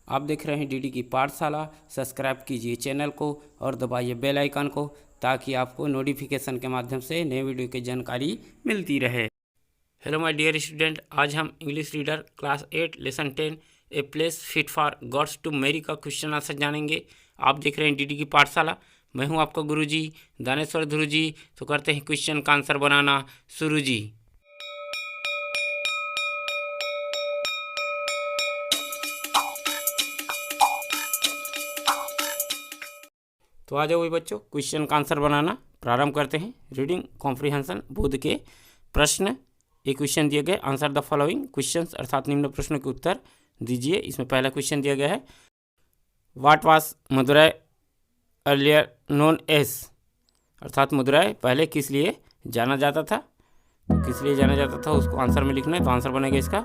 आप देख रहे हैं डीडी की पाठशाला। सब्सक्राइब कीजिए चैनल को और दबाइए बेल आइकन को ताकि आपको नोटिफिकेशन के माध्यम से नए वीडियो की जानकारी मिलती रहे। हेलो माय डियर स्टूडेंट, आज हम English reader class 8 lesson 10 a place fit for gods to marry का क्वेश्चन आंसर जानेंगे। आप देख रहे हैं डीडी की पाठशाला। मैं हूं आपका गुरुजी दानेश्वर ध्रुव जी। तो करते हैं क्वेश्चन का आंसर बनाना शुरू जी। तो आ जाओ भाई बच्चों, क्वेश्चन का आंसर बनाना प्रारंभ करते हैं। रीडिंग कॉम्प्रिहेंशन बोध के प्रश्न एक क्वेश्चन दिए गए। आंसर द फॉलोइंग क्वेश्चंस अर्थात निम्न प्रश्नों के उत्तर दीजिए। इसमें पहला क्वेश्चन दिया गया है, what was Madurai earlier known as, अर्थात मदुरै पहले किस लिए जाना जाता था। तो किस लिए जाना जाता था उसको आंसर में लिखना है। तो आंसर बनेगा इसका,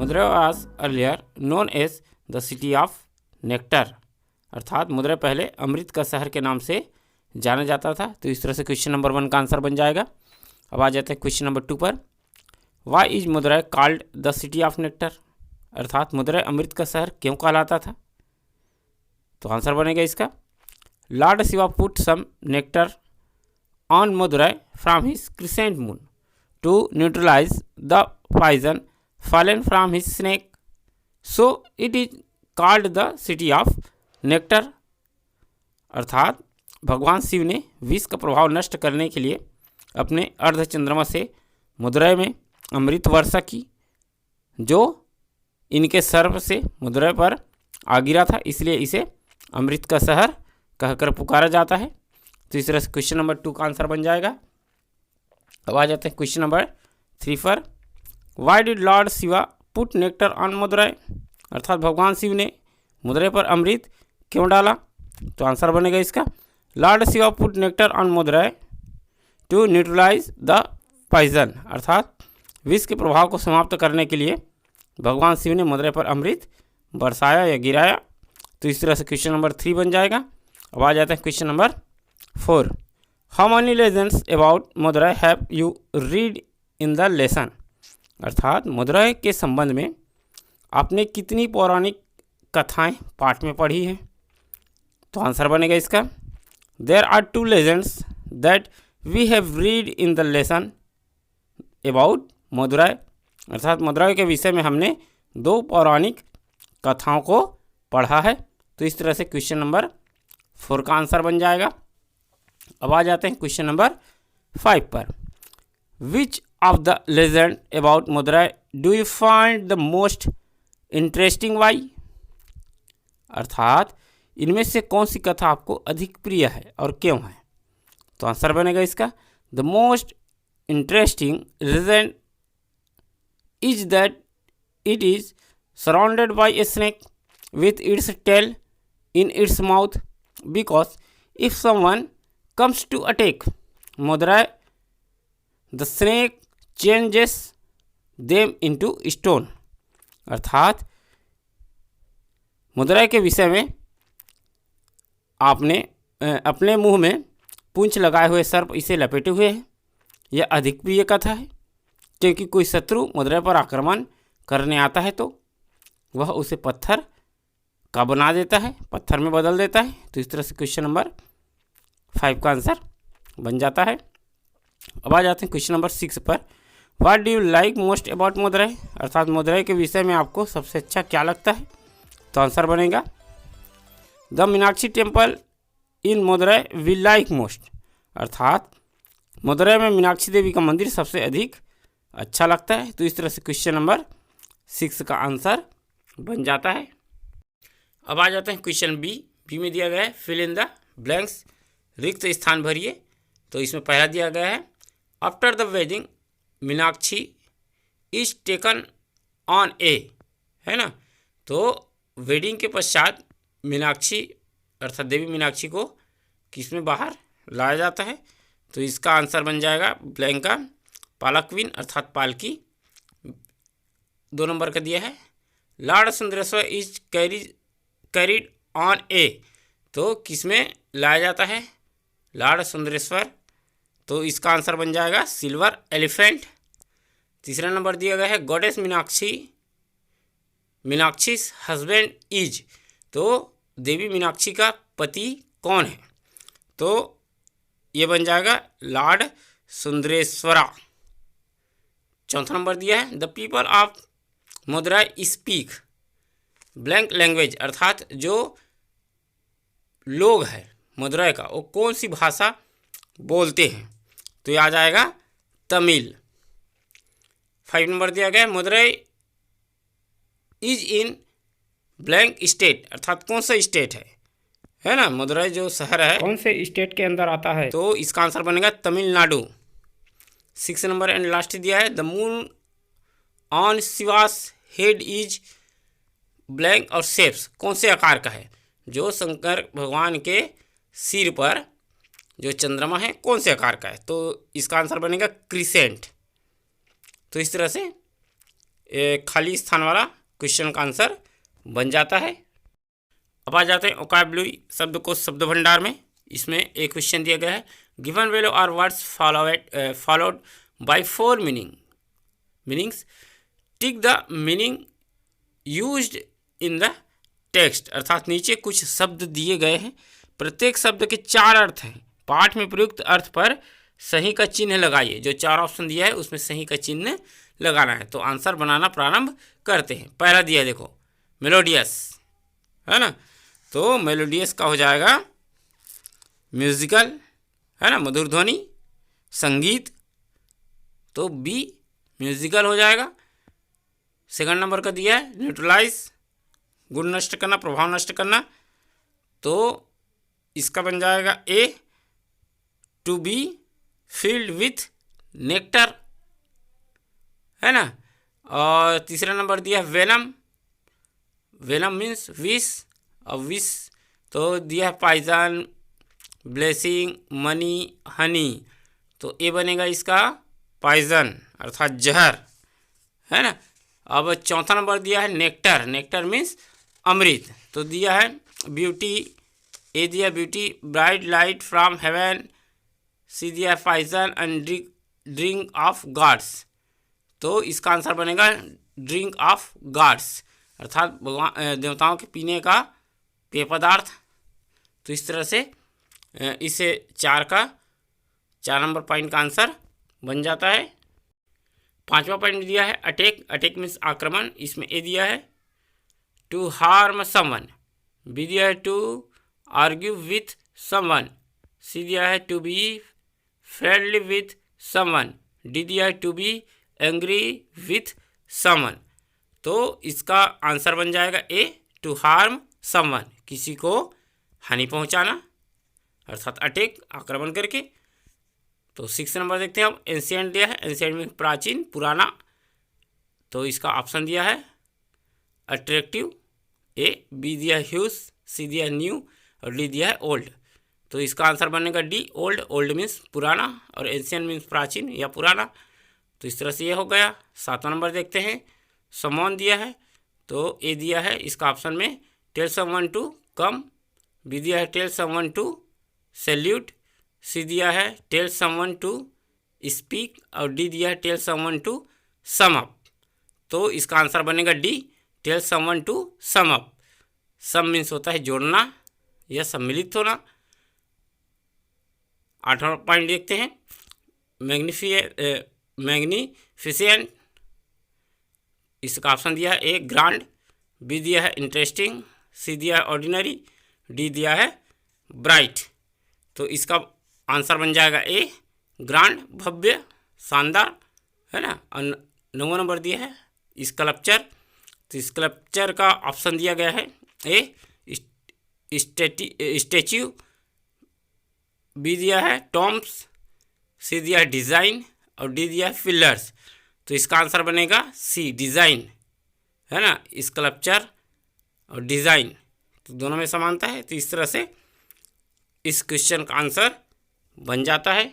Madurai was earlier known as the city of nectar, अर्थात मदुरै पहले अमृत का शहर के नाम से जाना जाता था। तो इस तरह से क्वेश्चन नंबर 1 का आंसर बन जाएगा। अब आ जाते हैं क्वेश्चन नंबर 2 पर, why is Madurai called the city of nectar, अर्थात मदुरै अमृत का शहर क्यों कहलाता था। तो आंसर बनेगा इसका, Lord Shiva put some nectar on Madurai from his crescent moon to neutralise the poison fallen from his snake, so it is called the city of nectar, अर्थात भगवान शिव ने विष का प्रभाव नष्ट करने के लिए अपने अर्धचंद्रमा से मदुरै में अमृत वर्षा की, जो इनके सर्प से मदुरै पर आ गिरा था, इसलिए इसे अमृत का शहर कहकर पुकारा जाता है। तो इस तरह से क्वेश्चन नंबर 2 का आंसर बन जाएगा। अब आ जाते हैं क्वेश्चन नंबर 3 पर, why did Lord Shiva put nectar on Madurai, अर्थात भगवान शिव ने मदुरै पर अमृत क्यों डाला। तो आंसर बनेगा इसका, Lord Shiva put nectar on Madurai to neutralise the poison, अर्थात विष के प्रभाव को समाप्त करने के लिए भगवान शिव ने मदुरै पर अमृत बरसाया या गिराया। तो इस तरह से क्वेश्चन नंबर 3 बन जाएगा। अब आ जाता है question number 4, how many legends about Madurai have you read in the lesson, अर्थात मदुरै के संबंध में आपने कितनी पौराणिक कथाएं पाठ में पढ़ी हैं। तो आंसर बनेगा इसका, there are 2 legends that we have read in the lesson about Madurai, अर्थात मदुरै के विषय में हमने 2 पौराणिक कथाओं को पढ़ा है। तो इस तरह से क्वेश्चन नंबर 4 का आंसर बन जाएगा। अब आ जाते हैं क्वेश्चन नंबर 5 पर, which of the legend about Madurai do you find the most interesting why, अर्थात इनमें से कौन सी कथा आपको अधिक प्रिय है और क्यों है। तो आंसर बनेगा इसका, the most interesting reason is that it is surrounded by a snake with its tail in its mouth, because if someone comes to attack Madurai, the snake changes them into stone, अर्थात मदुरै के विषय में आपने अपने मुंह में पूंछ लगाए हुए सर्प इसे लपेटे हुए हैं। यह अधिक प्रिय कथा है क्योंकि कोई शत्रु मदुरै पर आक्रमण करने आता है तो वह उसे पत्थर का बना देता है, पत्थर में बदल देता है। तो इस तरह से क्वेश्चन नंबर 5 का आंसर बन जाता है। अब आ जाते हैं क्वेश्चन नंबर 6 पर, what do you like most about Madurai, अर्थात मदुरै के विषय में आपको सबसे अच्छा क्या लगता है। तो आंसर बनेगा, the Meenakshi temple in Madurai we like most, अर्थात मदुरै में मीनाक्षी देवी का मंदिर सबसे अधिक अच्छा लगता है। तो इस तरह से क्वेश्चन नंबर 6 का आंसर बन जाता है। अब आ जाते हैं क्वेश्चन बी में दिया गया है, फिल इन द ब्लैंक्स, रिक्त स्थान भरिए। तो इसमें पहला दिया गया है, after the wedding Meenakshi is taken on a, है ना। तो वेडिंग के पश्चात मीनाक्षी अर्थात देवी मीनाक्षी को किस में बाहर लाया जाता है। तो इसका आंसर बन जाएगा ब्लैंक का, पालकविन अर्थात पालकी। 2 नंबर का दिया है, lord Sundareshwar is carried on a, तो किस में लाया जाता है, लॉर्ड सुंदरेश्वर। तो इसका आंसर बन जाएगा सिल्वर एलिफेंट। 3 नंबर दिया गया है, गॉडेस मीनाक्षी मीनाक्षी's हस्बैंड इज, तो देवी मीनाक्षी का पति कौन है? तो ये बन जाएगा लॉर्ड सुंदरेश्वरा। चौथा नंबर दिया है the people of Madurai speak blank language, अर्थात जो लोग हैं मदुराई का वो कौन सी भाषा बोलते हैं? तो ये आ जाएगा तमिल। 5 नंबर दिया गया Madurai is in blank state, अर्थात कौन सा स्टेट है ना, मदुराई जो शहर है कौन से स्टेट के अंदर आता है? तो इसका आंसर बनेगा तमिलनाडु। 6 नंबर एंड लास्ट दिया है the moon on Shivas head is blank और शेप्स, कौन से आकार का है? जो शंकर भगवान के सिर पर जो चंद्रमा है कौन से आकार का है? तो इसका आंसर बनेगा क्रिसेंट। तो इस तरह से खाली स्थान वाला क्वेश्चन का आंसर बन जाता है। अब आ जाते हैं वोकैबुलरी शब्दकोश शब्द भंडार में। इसमें एक क्वेश्चन दिया गया है given value are words followed by 4 meanings tick the meaning used in the text, अर्थात नीचे कुछ शब्द दिए गए हैं, प्रत्येक शब्द के 4 अर्थ हैं, पाठ में प्रयुक्त अर्थ पर सही का चिन्ह लगाइए। जो 4 ऑप्शन दिया है उसमें सही का चिन्ह लगाना है। तो आंसर बनाना प्रारंभ करते हैं। पहला दिया है देखो मेलोडियस, है ना, तो मेलोडियस का हो जाएगा म्यूजिकल, है ना, मधुर ध्वनि, संगीत, तो बी म्यूजिकल हो जाएगा। सेकंड नंबर का दिया है न्यूट्रलाइज, गुण नष्ट करना, प्रभाव नष्ट करना, तो इसका बन जाएगा A to be filled with nectar, है ना। और तीसरा नंबर दिया वेनम, वेनम मीन्स विष, और विष तो दिया है पॉइजन, ब्लेसिंग, मनी, हनी, तो ए बनेगा इसका पॉइजन अर्थात जहर, है ना। अब चौथा नंबर दिया है नेक्टर, नेक्टर मीन्स अमृत, तो दिया है ब्यूटी, ए दिया beauty, bright light from heaven, C दिया poison and drink of gods, तो इसका आंसर बनेगा ड्रिंक ऑफ गॉड्स, अर्थात भगवान देवताओं के पीने का पेय पदार्थ। तो इस तरह से इसे 4 नंबर पॉइंट का आंसर बन जाता है। 5वां पॉइंट दिया है अटैक, अटैक मीन्स आक्रमण, इसमें ए दिया है टू हार्म समवन, बी दिया है to argue with someone, C दिया है to be friendly with someone, D दिया है to be angry with someone, तो इसका आंसर बन जाएगा ए टू हार्म समवन, किसी को हानि पहुंचाना, अर्थात अटैक, आक्रमण करके। तो 6 नंबर देखते हैं अब एंशिएंट दिया है, एंशिएंट में प्राचीन, पुराना, तो इसका ऑप्शन दिया है अट्रैक्टिव, ए, बी दिया है ह्यूज, सी दिया है न्यू और डी दिया है ओल्ड, तो इसका आंसर बनेगा डी ओल्ड, ओल्ड मीन्स पुराना और एंशिएंट मीन्स प्राचीन या पुराना, तो इस तरह से ये हो गया। 7वां नंबर देखते हैं समवन दिया है, तो ए दिया है इसका ऑप्शन में tell someone to come, B दिया है tell someone to salute, C दिया है टेल समवन टू स्पीक और डी दिया है tell someone to sum up, तो इसका आंसर बनेगा D tell someone to sum up. Sum means होता है जोड़ना या सम्मिलित होना। 8वां पॉइंट देखते हैं मैग्निफिसेंट, इसका ऑप्शन दिया है ए ग्रांड, बी दिया है इंटरेस्टिंग, सी दिया है ऑर्डिनरी, डी दिया है ब्राइट, तो इसका आंसर बन जाएगा ए ग्रांड, भव्य, शानदार, है ना। और 9वां नंबर दिया है स्कल्पचर, तो स्कल्पचर का ऑप्शन दिया गया है ए स्टैच्यू, बी दिया है टॉम्स, सी दिया है डिज़ाइन और डी दिया है फिलर्स, तो इसका आंसर बनेगा सी डिज़ाइन, है ना। स्कल्पचर और डिज़ाइन तो दोनों में समानता है, तो इस तरह से इस क्वेश्चन का आंसर बन जाता है।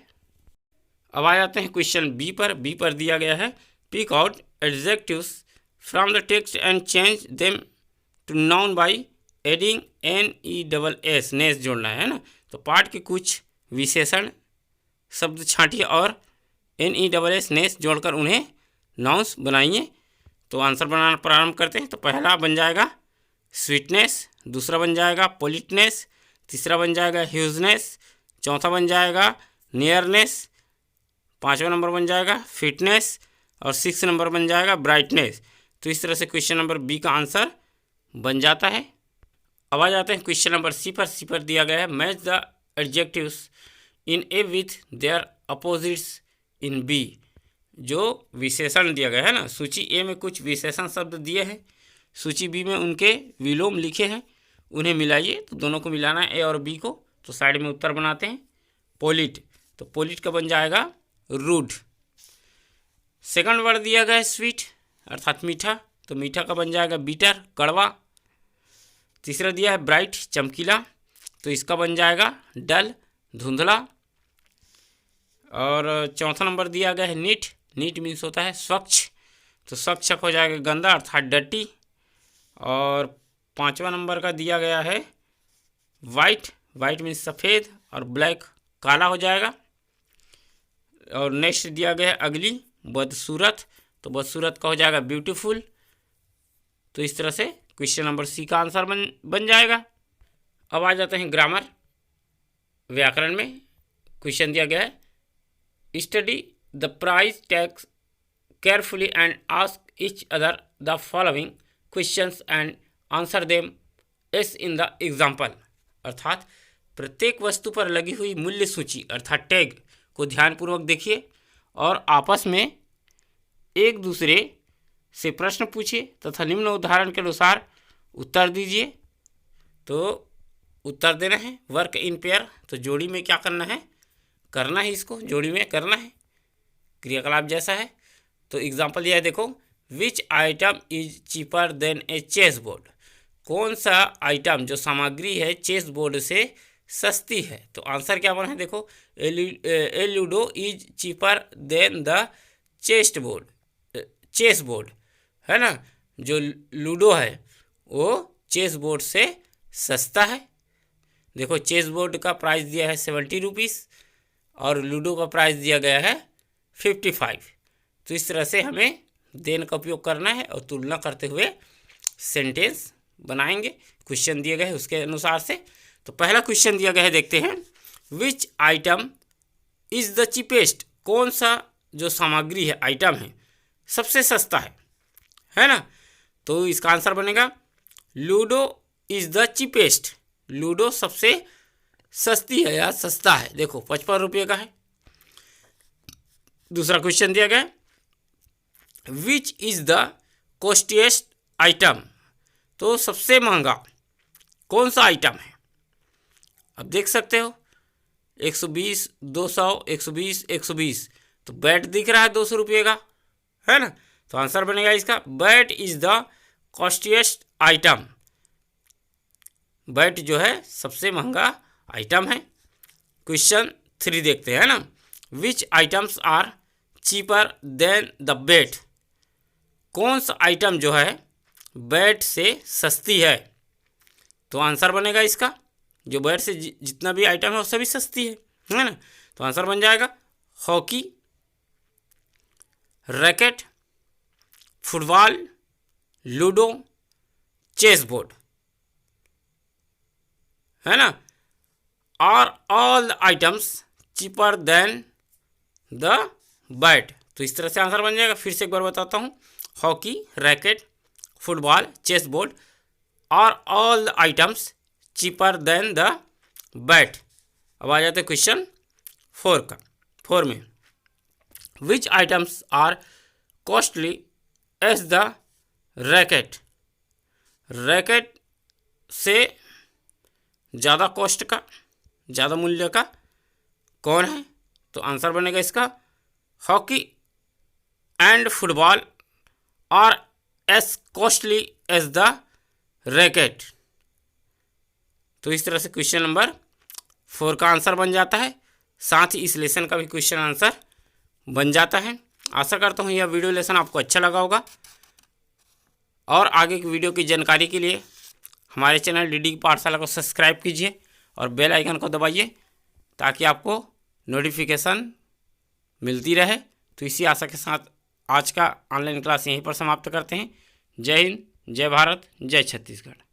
अब आ जाते हैं क्वेश्चन बी पर। बी पर दिया गया है pick out adjectives from the text and change them to noun by adding NESS, ness जोड़ना है ना। तो पाठ के कुछ विशेषण शब्द छांटिए और NESS नेस जोड़कर उन्हें नाउन्स बनाइए। तो आंसर बनाना प्रारंभ करते हैं। तो पहला बन जाएगा स्वीटनेस, दूसरा बन जाएगा पोलिटनेस, तीसरा बन जाएगा ह्यूजनेस, चौथा बन जाएगा नियरनेस, पाँचवा नंबर बन जाएगा फिटनेस और सिक्स नंबर बन जाएगा ब्राइटनेस। तो इस तरह से क्वेश्चन नंबर बी का आंसर बन जाता है। अब आ जाते हैं क्वेश्चन नंबर सी पर। सी पर दिया गया है match the adjectives in A with their opposites in B. जो विशेषण दिया गया है ना, सूची ए में कुछ विशेषण शब्द दिए हैं, सूची बी में उनके विलोम लिखे हैं, उन्हें मिलाइए। तो दोनों को मिलाना है ए और बी को। तो साइड में उत्तर बनाते हैं। पोलिट, तो पोलिट का बन जाएगा रूड। सेकंड वर्ड दिया गया है स्वीट अर्थात मीठा, तो मीठा का बन जाएगा बीटर, कड़वा। तीसरा दिया है ब्राइट, चमकीला, तो इसका बन जाएगा डल, धुंधला। और चौथा नंबर दिया गया है नीट, नीट मीन्स होता है स्वच्छ, तो स्वच्छ हो जाएगा गंदा अर्थात डर्टी। और पांचवा नंबर का दिया गया है वाइट, वाइट मीन्स सफ़ेद, और ब्लैक काला हो जाएगा। और नेक्स्ट दिया गया है अगली, बदसूरत, तो बदसूरत का हो जाएगा ब्यूटीफुल। तो इस तरह से क्वेश्चन नंबर सी का आंसर बन जाएगा। अब आ जाते हैं ग्रामर, व्याकरण में। क्वेश्चन दिया गया है study the price tags carefully and ask each other the following questions and answer them S in the example. अर्थात प्रत्येक वस्तु पर लगी हुई मूल्य सूची अर्थात टैग को ध्यानपूर्वक देखिए और आपस में एक दूसरे से प्रश्न पूछिए तथा निम्न उदाहरण के अनुसार उत्तर दीजिए। तो उत्तर देना है वर्क इन पेयर, तो जोड़ी में क्या करना है, करना है, इसको जोड़ी में करना है, क्रियाकलाप जैसा है। तो एग्जाम्पल यह है, देखो, which item is cheaper than a chess board. कौन सा आइटम जो सामग्री है चेस बोर्ड से सस्ती है। तो आंसर क्या बना है, देखो, A ludo is cheaper than the chess board है ना। जो लूडो है वो चेस बोर्ड से सस्ता है। देखो, चेस बोर्ड का प्राइस दिया है 70 रुपीज़ और लूडो का प्राइस दिया गया है 55। तो इस तरह से हमें देन का उपयोग करना है और तुलना करते हुए सेंटेंस बनाएंगे क्वेश्चन दिए गए उसके अनुसार से। तो पहला क्वेश्चन दिया गया है, देखते हैं, विच आइटम इज़ द चीपेस्ट। कौन सा जो सामग्री है, आइटम है, सबसे सस्ता है ना। तो इसका आंसर बनेगा ludo is the cheapest. Ludo सबसे सस्ती है या सस्ता है। देखो, 55 रुपये का है। दूसरा क्वेश्चन दिया गया, which is the costliest item. तो सबसे महंगा कौन सा आइटम है। अब देख सकते हो 120, 200, 120, 120, तो बैट दिख रहा है 200 रुपये का, है ना। तो आंसर बनेगा इसका bat is the costliest item. Bat जो है सबसे महंगा आइटम है। क्वेश्चन 3 देखते हैं ना, which items are cheaper than the bat. कौन सा आइटम जो है बैट से सस्ती है। तो आंसर बनेगा इसका, जो बैट से जितना भी आइटम है वो सभी सस्ती है ना। तो आंसर बन जाएगा hockey, racket, football, ludo, chess board, है ना। Are all the items cheaper than the bat. तो इस तरह से आंसर बन जाएगा। फिर से एक बार बताता हूँ, hockey, racket, football, chess board, are all the items cheaper than the bat. अब आ जाते हैं क्वेश्चन 4 में, which items are costly as the racket. Racket से ज़्यादा कॉस्ट का, ज़्यादा मूल्य का कौन है। तो आंसर बनेगा इसका hockey and football are as costly as the racket. तो इस तरह से क्वेश्चन नंबर 4 का आंसर बन जाता है। साथ ही इस लेसन का भी क्वेश्चन आंसर बन जाता है। आशा करता हूँ यह वीडियो लेसन आपको अच्छा लगा होगा और आगे की वीडियो की जानकारी के लिए हमारे चैनल डीडी पाठशाला को सब्सक्राइब कीजिए और बेल आइकन को दबाइए ताकि आपको नोटिफिकेशन मिलती रहे। तो इसी आशा के साथ आज का ऑनलाइन क्लास यहीं पर समाप्त करते हैं। जय हिंद, जय भारत, जय छत्तीसगढ़।